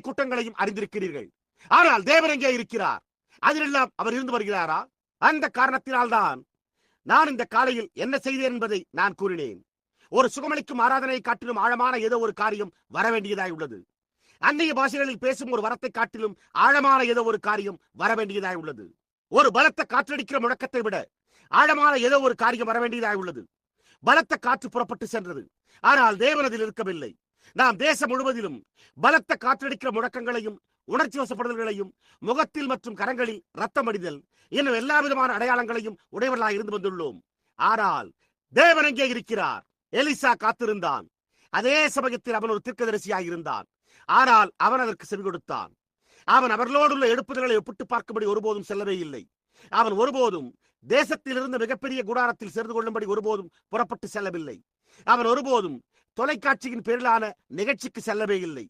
கூட்டங்களையும் அறிந்திருக்கிறீர்கள். ஆனால் தேவன் எங்கே இருக்கிறார்? அதிலெல்லாம் அவர் இருந்து வருகிறாரா? அந்த காரணத்தினால்தான் நான் இந்த காலையில் என்ன செய்தேன் என்பதை நான் கூறினேன். ஒரு சுகமளிக்கும் ஆராதனையை காட்டிலும் ஆழமான ஏதோ ஒரு காரியம் வரவேண்டியதாய் உள்ளது. அந்நிய பாஷைகளில் பேசும் ஒரு வரத்தை காட்டிலும் ஆழமான ஏதோ ஒரு காரியம் வரவேண்டியதாய் உள்ளது. ஒரு பலத்த காற்றடிக்கிற முழக்கத்தை விட ஆழமான ஏதோ ஒரு காரியம் வரவேண்டியதாய் உள்ளது. பலத்த காற்று புறப்பட்டு சென்றது, ஆனால் தேவன் அதில் இருக்கவில்லை. நாம் தேசம் முழுவதிலும் பலத்த காற்றடிக்கிற முழக்கங்களையும் உணர்ச்சி வசப்படுதல்களையும் முகத்தில் மற்றும் கரங்களில் ரத்தம் அடிதல் இன்னும் எல்லா விதமான அடையாளங்களையும் உடையவர்களாக இருந்து வந்துள்ளோம். ஆனால் தேவன் எங்கே இருக்கிறார்? எலிசா காத்திருந்தான். அதே சமயத்தில் அவன் ஒரு தீர்க்கதரிசியாக இருந்தான். ஆனால் அவன் அதற்கு செவி கொடுத்தான். அவன் அவர்களோடு உள்ள எழுப்புதல்களை ஒப்பிட்டு பார்க்கும்படி ஒருபோதும் செல்லவே இல்லை. அவன் ஒருபோதும் தேசத்தில் இருந்த மிகப்பெரிய கூடாரத்தில் சேர்ந்து கொள்ளும்படி ஒருபோதும் புறப்பட்டு செல்லவில்லை. அவன் ஒருபோதும் தொலைக்காட்சியின் பேரிலான நிகழ்ச்சிக்கு செல்லவே இல்லை.